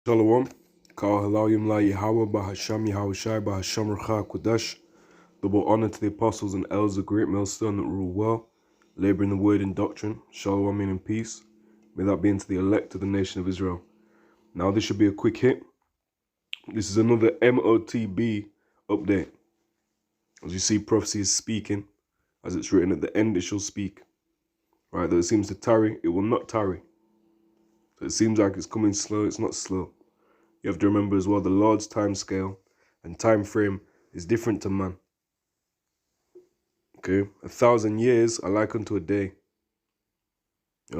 Shalom, Kal halalyam la Yahawah, bahasham, Yahawashi, bahasham Rcha Kodesh. Double honor to the apostles and elders of great millstone that rule well, labor in the word and doctrine. Shalom, meaning peace. May that be unto the elect of the nation of Israel. Now this should be a quick hit. This is another MOTB update. As you see, prophecy is speaking. As it's written, at the end it shall speak. Right, though it seems to tarry, it will not tarry. So it seems like it's coming slow, it's not slow. You have to remember as well, the Lord's time scale and time frame is different to man. Okay, 1,000 years are like unto a day.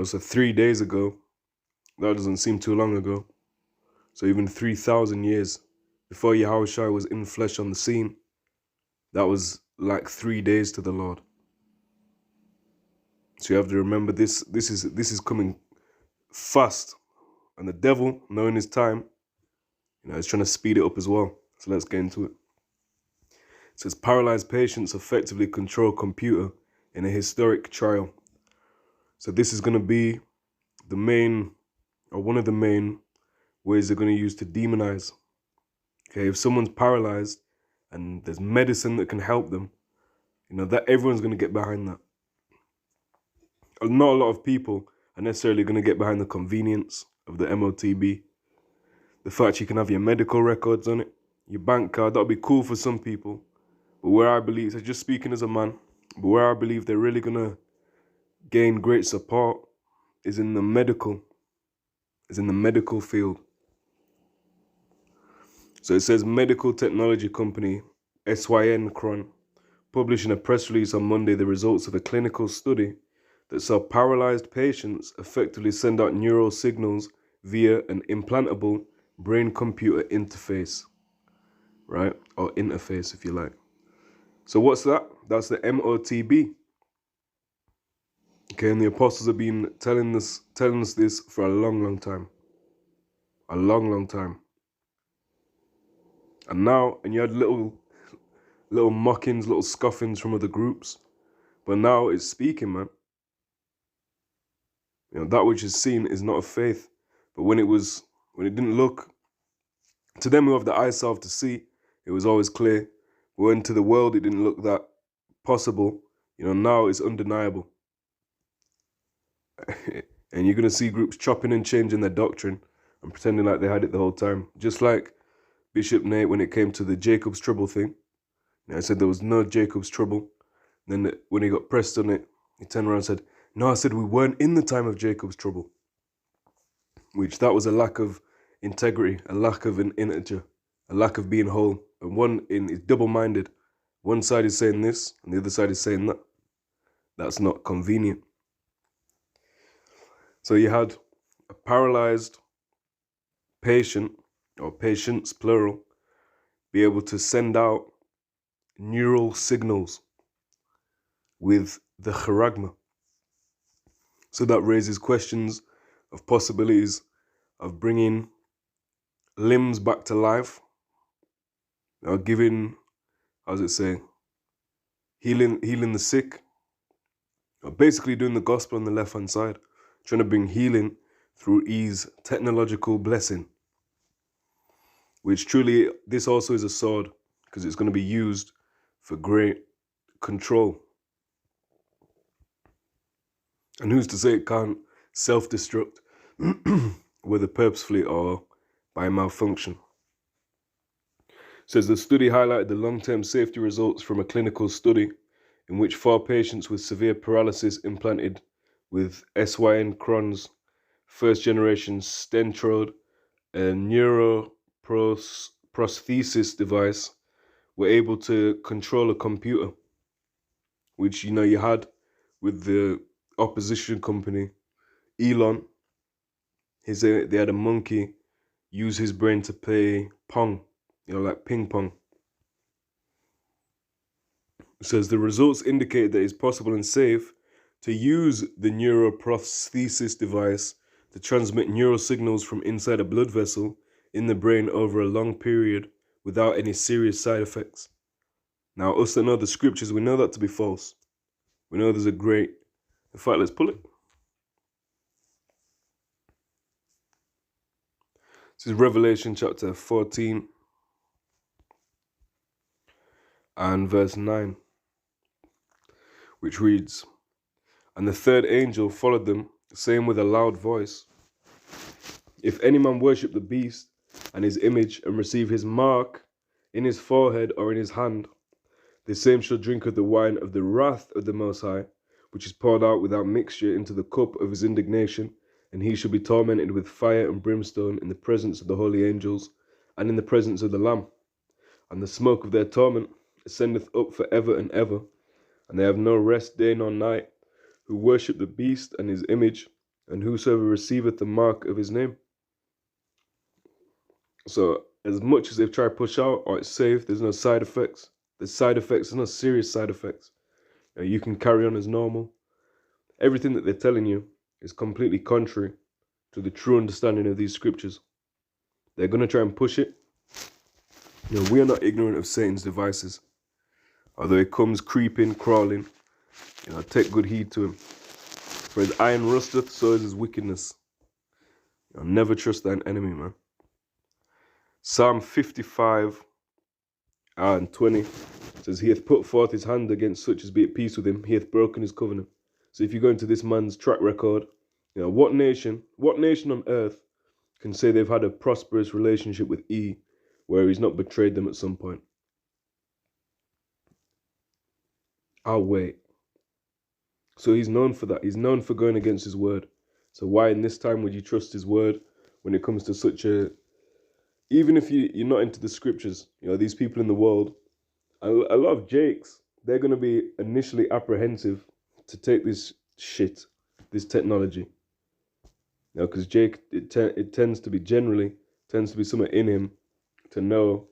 So 3 days ago, that doesn't seem too long ago. So even 3,000 years before Yahawashi was in flesh on the scene, that was like 3 days to the Lord. So you have to remember this is coming fast, and the devil, knowing his time, is trying to speed it up as well. So let's get into it. It says paralyzed patients effectively control computer in a historic trial. So this is going to be the main, or one of the main ways they're going to use to demonize. Okay, if someone's paralyzed and there's medicine that can help them, that everyone's going to get behind that. Not a lot of people are necessarily going to get behind the convenience of the MOTB. The fact you can have your medical records on it, your bank card, that'll be cool for some people. But where I believe, so just speaking as a man, but where I believe they're really going to gain great support is in the medical field. So it says medical technology company SYN Cron published in a press release on Monday the results of a clinical study that saw paralyzed patients effectively send out neural signals via an implantable brain-computer interface, right? Or interface, if you like. So what's that? That's the MOTB. Okay, and the apostles have been telling us this for a long time. A long time. And you had little mockings, little scoffings from other groups. But now it's speaking, man. That which is seen is not of faith. But when it didn't look, to them who have the eyesight to see, it was always clear. But when to the world it didn't look that possible, now it's undeniable. And you're going to see groups chopping and changing their doctrine and pretending like they had it the whole time. Just like Bishop Nate when it came to the Jacob's trouble thing. I said there was no Jacob's trouble. Then when he got pressed on it, he turned around and said, no, I said we weren't in the time of Jacob's trouble. Which that was a lack of integrity, a lack of an integer, a lack of being whole. And one is double-minded. One side is saying this, and the other side is saying that. That's not convenient. So you had a paralyzed patient, or patients, plural, be able to send out neural signals with the charagma. So that raises questions of possibilities of bringing limbs back to life, or giving, how's it say, healing the sick, or basically doing the gospel on the left-hand side, trying to bring healing through ease, technological blessing, which truly, this also is a sword, because it's going to be used for great control. And who's to say it can't self-destruct, whether purposefully or by malfunction. Says the study highlighted the long-term safety results from a clinical study in which 4 patients with severe paralysis implanted with SYN Cron's first-generation Stentrode, a neuroprosthesis device, were able to control a computer, which you had with the opposition company, Elon. They had a monkey use his brain to play pong, like ping pong. It says the results indicate that it's possible and safe to use the neuroprosthesis device to transmit neural signals from inside a blood vessel in the brain over a long period without any serious side effects. Now, us that know the scriptures, we know that to be false. We know there's a great... In fact, let's pull it. This is Revelation chapter 14 and verse 9, which reads, "And the third angel followed them, saying with a loud voice, If any man worship the beast and his image, and receive his mark in his forehead or in his hand, the same shall drink of the wine of the wrath of the Most High, which is poured out without mixture into the cup of his indignation, and he shall be tormented with fire and brimstone in the presence of the holy angels, and in the presence of the Lamb. And the smoke of their torment ascendeth up for ever and ever, and they have no rest day nor night, who worship the beast and his image, and whosoever receiveth the mark of his name." So as much as they've tried to push out, it's safe, there's no side effects. There's no serious side effects. You can carry on as normal. Everything that they're telling you is completely contrary to the true understanding of these scriptures. They're going to try and push it. We are not ignorant of Satan's devices. Although he comes creeping, crawling, take good heed to him. For as iron rusteth, so is his wickedness. Never trust thine enemy, man. Psalm 55 and 20 says, "He hath put forth his hand against such as be at peace with him. He hath broken his covenant." So if you go into this man's track record, what nation on earth can say they've had a prosperous relationship with E where he's not betrayed them at some point? I'll wait. So he's known for that. He's known for going against his word. So why in this time would you trust his word when it comes to such a... Even if you're not into the scriptures, these people in the world, a lot of Jakes, they're going to be initially apprehensive to take this shit, this technology. Because Jake, it tends to be something in him to know,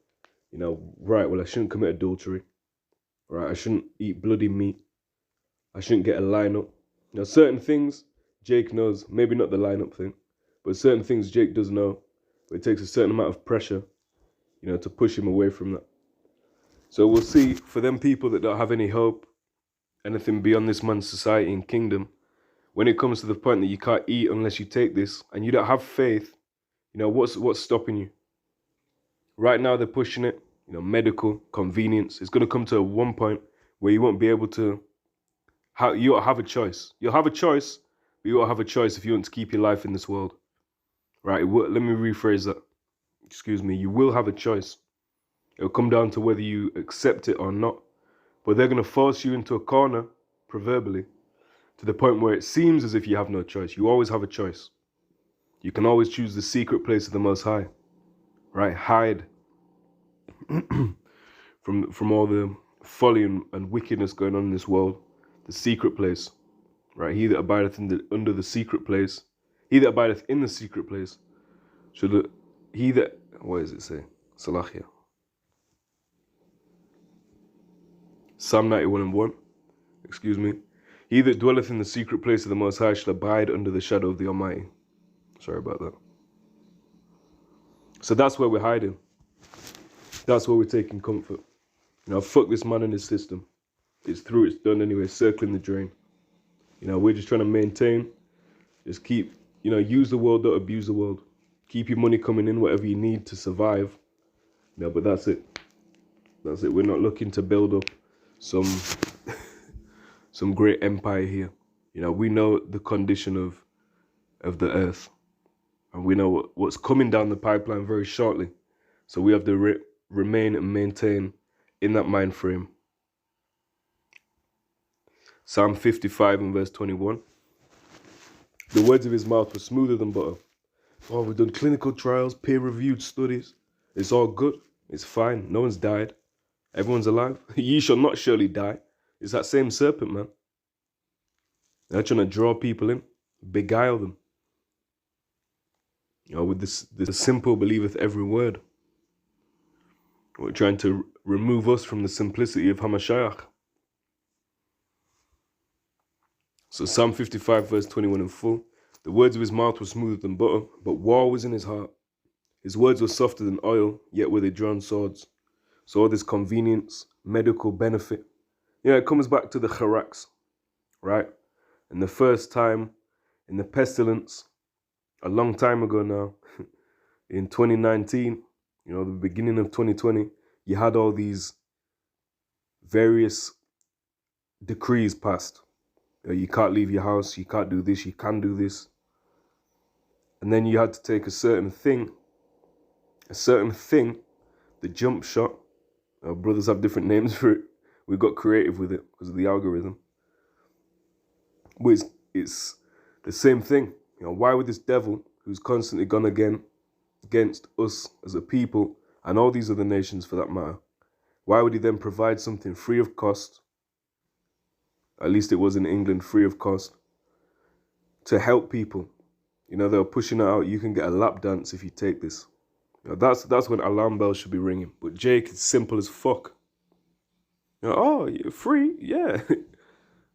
right, well, I shouldn't commit adultery. Right, I shouldn't eat bloody meat. I shouldn't get a lineup. Certain things Jake knows, maybe not the lineup thing, but certain things Jake does know. But it takes a certain amount of pressure, to push him away from that. So we'll see, for them people that don't have any hope, anything beyond this man's society and kingdom, when it comes to the point that you can't eat unless you take this, and you don't have faith, what's stopping you? Right now they're pushing it, medical, convenience. It's going to come to one point where you won't be able to, you'll have a choice. You'll have a choice, but you won't have a choice if you want to keep your life in this world. Right, let me rephrase that. Excuse me, you will have a choice. It'll come down to whether you accept it or not. But they're going to force you into a corner, proverbially, to the point where it seems as if you have no choice. You always have a choice. You can always choose the secret place of the Most High. Right, hide from all the folly and wickedness going on in this world. The secret place. Right, he that abideth under the secret place, he that abideth in the secret place, what does it say? Salahia. Psalm 91 and 1. Excuse me. "He that dwelleth in the secret place of the Most High shall abide under the shadow of the Almighty." Sorry about that. So that's where we're hiding. That's where we're taking comfort. Fuck this man and his system. It's through, it's done anyway, circling the drain. We're just trying to maintain, just keep, use the world, don't abuse the world. Keep your money coming in, whatever you need to survive. But that's it. That's it. We're not looking to build up some great empire here. We know the condition of the earth. And we know what's coming down the pipeline very shortly. So we have to remain and maintain in that mind frame. Psalm 55 and verse 21. "The words of his mouth were smoother than butter." Oh, we've done clinical trials, peer-reviewed studies. It's all good. It's fine. No one's died. Everyone's alive. Ye shall not surely die. It's that same serpent, man. They're trying to draw people in, beguile them. With this simple believeth every word. We're trying to remove us from the simplicity of Hamashiach. So Psalm 55 verse 21 in full. "The words of his mouth were smoother than butter, but war was in his heart. His words were softer than oil, yet were they drawn swords." So all this convenience, medical benefit. It comes back to the charaks, right? And the first time in the pestilence, a long time ago now, in 2019, the beginning of 2020, you had all these various decrees passed. You can't leave your house, you can't do this, you can do this. And then you had to take a certain thing, the jump shot. Our brothers have different names for it. We got creative with it because of the algorithm. But it's the same thing. Why would this devil, who's constantly gone against us as a people, and all these other nations for that matter, why would he then provide something free of cost? At least it was in England, free of cost, to help people. They were pushing it out. You can get a lap dance if you take this. That's when alarm bells should be ringing. But Jake is simple as fuck. Oh, you're free? Yeah.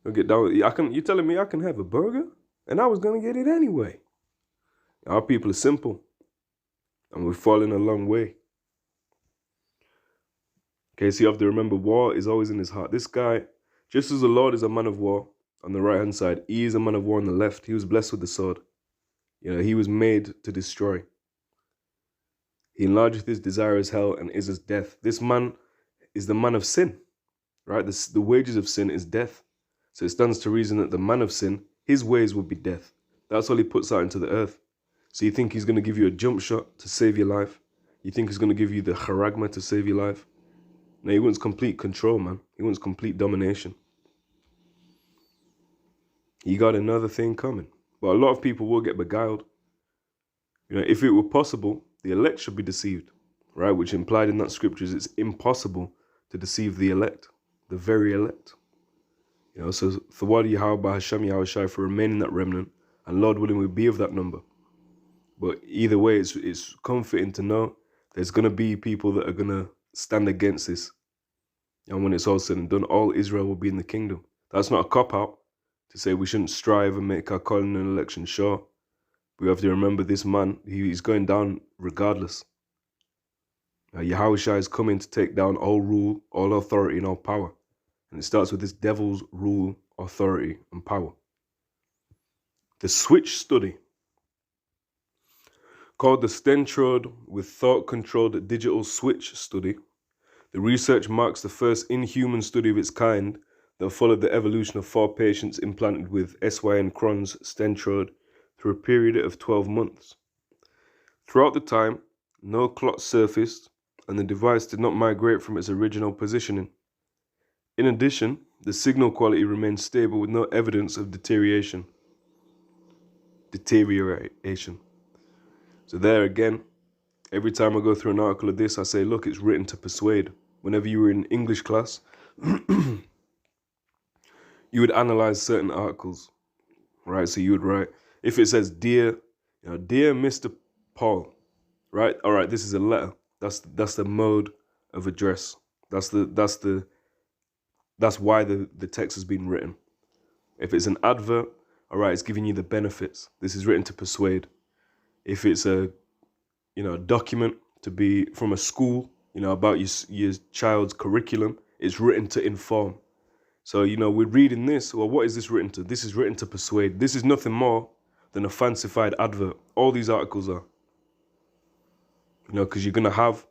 I'll get down. You're telling me I can have a burger? And I was going to get it anyway. Our people are simple. And we're falling a long way. Okay, so you have to remember, war is always in his heart. This guy, just as the Lord is a man of war on the right-hand side, he is a man of war on the left. He was blessed with the sword. He was made to destroy. He enlargeth his desire as hell and is as death. This man is the man of sin, right? The wages of sin is death. So it stands to reason that the man of sin, his ways will be death. That's all he puts out into the earth. So you think he's going to give you a jump shot to save your life? You think he's going to give you the charagma to save your life? No, he wants complete control, man. He wants complete domination. He got another thing coming. But a lot of people will get beguiled. If it were possible, the elect should be deceived, right? Which implied in that scripture is it's impossible to deceive the elect, the very elect. So Thawad Yahawah, bahasham, Yahawashi, for remaining that remnant, and Lord willing, we'll be of that number. But either way, it's comforting to know there's going to be people that are going to stand against this. And when it's all said and done, all Israel will be in the kingdom. That's not a cop-out to say we shouldn't strive and make our calling and election sure. We have to remember this man, he's going down regardless. Yahawashi is coming to take down all rule, all authority, and all power. And it starts with this devil's rule, authority, and power. The switch study, called the Stentrode with thought-controlled digital switch study, the research marks the first inhuman study of its kind that followed the evolution of 4 patients implanted with SYN Crohn's Stentrode through a period of 12 months. Throughout the time, no clots surfaced, and the device did not migrate from its original positioning. In addition, the signal quality remained stable with no evidence of deterioration. So there again, every time I go through an article of this, I say, look, it's written to persuade. Whenever you were in English class, you would analyze certain articles, right? So you would write, if it says, dear Mr. Paul, right? All right, this is a letter. That's the mode of address. That's why the text has been written. If it's an advert, all right, it's giving you the benefits. This is written to persuade. If it's a document to be from a school, about your child's curriculum, it's written to inform. So, we're reading this. Well, what is this written to? This is written to persuade. This is nothing more than a fancified advert. All these articles are. Because you're going to have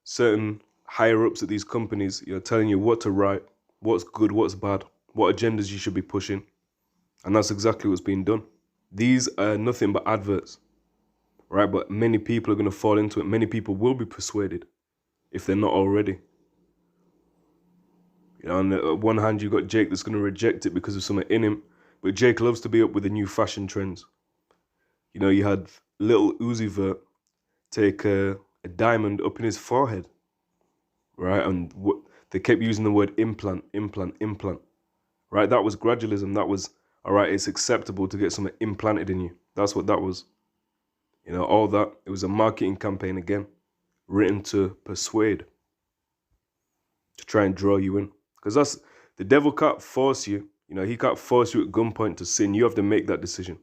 certain higher ups at these companies, telling you what to write, what's good, what's bad, what agendas you should be pushing. And that's exactly what's being done. These are nothing but adverts, right? But many people are going to fall into it. Many people will be persuaded if they're not already. On the one hand, you got Jake that's going to reject it because of something in him. But Jake loves to be up with the new fashion trends. You had little Uzi Vert take a diamond up in his forehead, right? And they kept using the word implant, right? That was gradualism. That was, all right, it's acceptable to get something implanted in you. That's what that was. All that. It was a marketing campaign again, written to persuade, to try and draw you in. Because the devil can't force you. He can't force you at gunpoint to sin. You have to make that decision.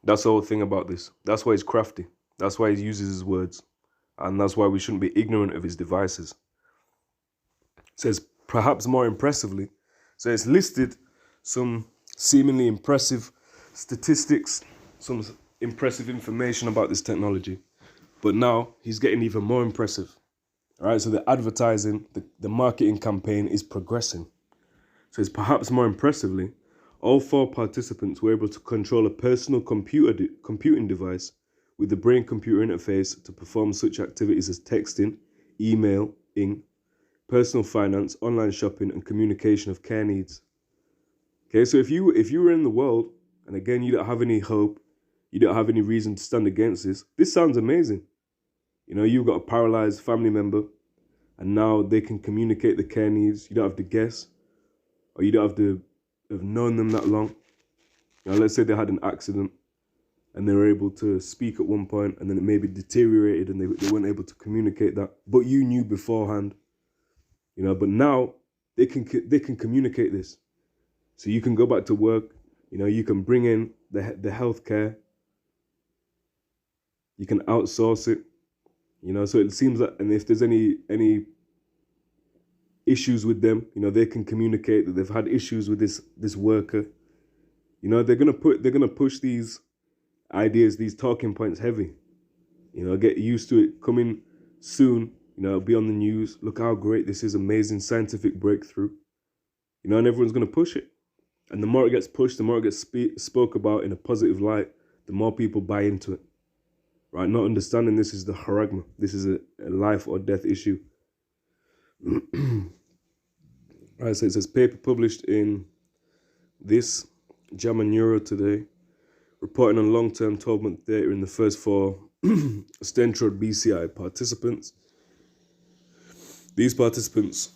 That's the whole thing about this. That's why he's crafty. That's why he uses his words. And that's why we shouldn't be ignorant of his devices. It says, perhaps more impressively, so it's listed some seemingly impressive statistics, some impressive information about this technology. But now he's getting even more impressive. All right, so the advertising, the marketing campaign is progressing. So it's perhaps more impressively, all 4 participants were able to control a personal computing device with the brain-computer interface to perform such activities as texting, emailing, personal finance, online shopping, and communication of care needs. Okay, so if you were in the world, and again you don't have any hope, you don't have any reason to stand against this sounds amazing. You know, you've got a paralyzed family member, and now they can communicate the care needs. You don't have to guess, or you don't have to have known them that long. You know, let's say they had an accident and they were able to speak at one point, and then it maybe deteriorated and they weren't able to communicate that, but you knew beforehand. You know, but now they can communicate this. So you can go back to work, you know, you can bring in the healthcare, you can outsource it, you know, so it seems that, and if there's any issues with them, you know, they can communicate that they've had issues with this worker. You know, they're gonna push these ideas, these talking points heavy. You know, get used to it coming soon, you know, be on the news. Look how great this is, amazing scientific breakthrough. You know, and everyone's gonna push it. And the more it gets pushed, the more it gets spoke about in a positive light, the more people buy into it. Right? Not understanding this is the haragma. This is a life or death issue. Right, so it says paper published in this JAMA Neuro today, reporting on long-term 12-month data in the first 4 Stentrode BCI participants. These participants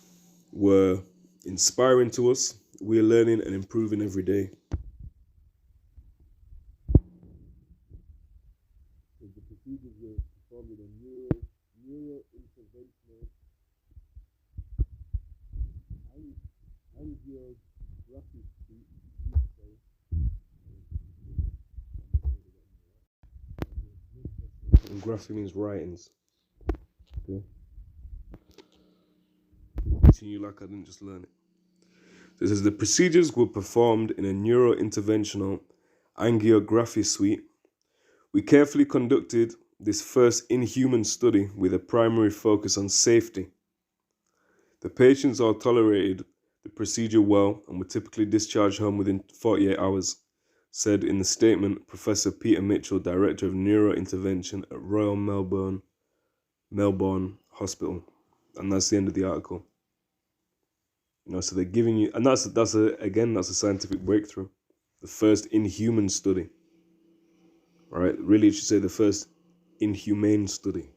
were inspiring to us. We are learning and improving every day. The procedures were performed with a neuro-interventional angiography suite. And graphy means writings. Okay. Continue like I didn't just learn it. So it says the procedures were performed in a neuro-interventional angiography suite. We carefully conducted this first in-human study with a primary focus on safety. The patients all tolerated the procedure well and were typically discharged home within 48 hours, said in the statement Professor Peter Mitchell, Director of Neurointervention at Royal Melbourne Hospital. And that's the end of the article. You know, so they're giving you, and that's a scientific breakthrough. The first in-human study. All right, really, it should say the first inhumane study.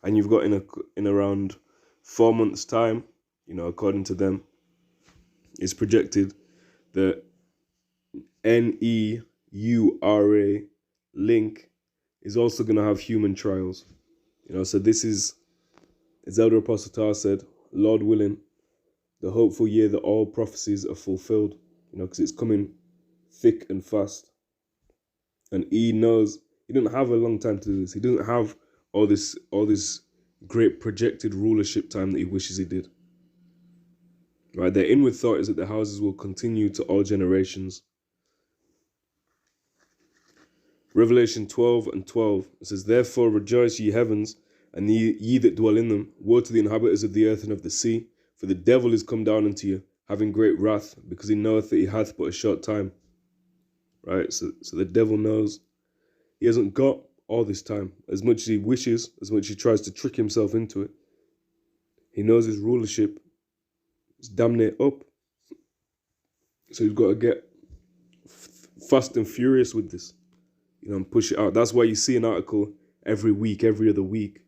And you've got in around 4 months' time, you know, according to them, it's projected that NEURA link is also going to have human trials. You know, so this is, as Elder Apostle Tar said, Lord willing, the hopeful year that all prophecies are fulfilled. You know, because it's coming thick and fast. And he knows he didn't have a long time to do this. He doesn't have all this great projected rulership time that he wishes he did. Right? Their inward thought is that the houses will continue to all generations. Revelation 12:12, it says, therefore rejoice, ye heavens, and ye that dwell in them. Woe to the inhabitants of the earth and of the sea, for the devil is come down unto you, having great wrath, because he knoweth that he hath but a short time. Right? So the devil knows he hasn't got all this time. As much as he wishes, as much as he tries to trick himself into it, he knows his rulership is damn near up. So he's got to get fast and furious with this, you know, and push it out. That's why you see an article every week, every other week,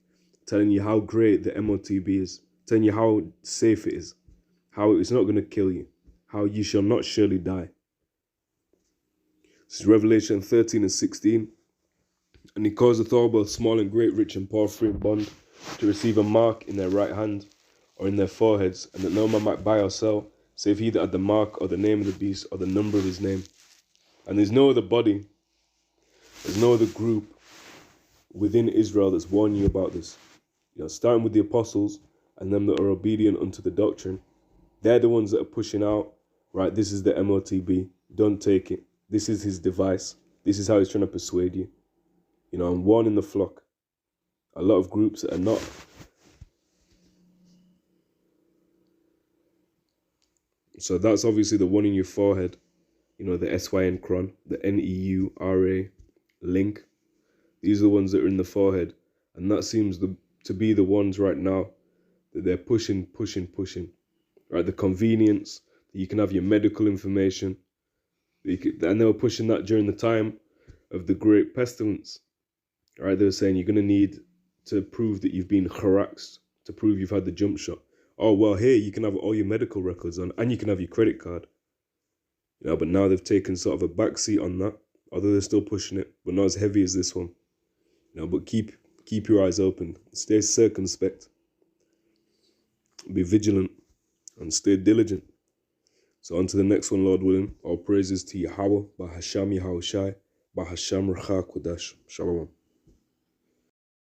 telling you how great the MOTB is, telling you how safe it is, how it's not going to kill you, how you shall not surely die. This is Revelation 13:16. And he causeth all, both small and great, rich and poor, free and bond, to receive a mark in their right hand or in their foreheads, and that no man might buy or sell, save he that had the mark or the name of the beast or the number of his name. And there's no other body, there's no other group within Israel that's warning you about this. You know, starting with the apostles and them that are obedient unto the doctrine, they're the ones that are pushing out, right, this is the MOTB, don't take it. This is his device. This is how he's trying to persuade you. You know, I'm warning the flock. A lot of groups are not. So that's obviously the one in your forehead, you know, the SYN cron, the NEURA link. These are the ones that are in the forehead. And that seems to be the ones right now that they're pushing. Right, the convenience, that you can have your medical information. And they were pushing that during the time of the Great Pestilence. Right, they were saying you're going to need to prove that you've been harassed, to prove you've had the jump shot. Oh, well, here you can have all your medical records on, and you can have your credit card. You know, but now they've taken sort of a backseat on that, although they're still pushing it, but not as heavy as this one. You know, but keep your eyes open, stay circumspect, be vigilant, and stay diligent. So on to the next one, Lord willing. All praises to Yahawah, bahasham Yahawashi, bahasham Racha Kodash. Shalom.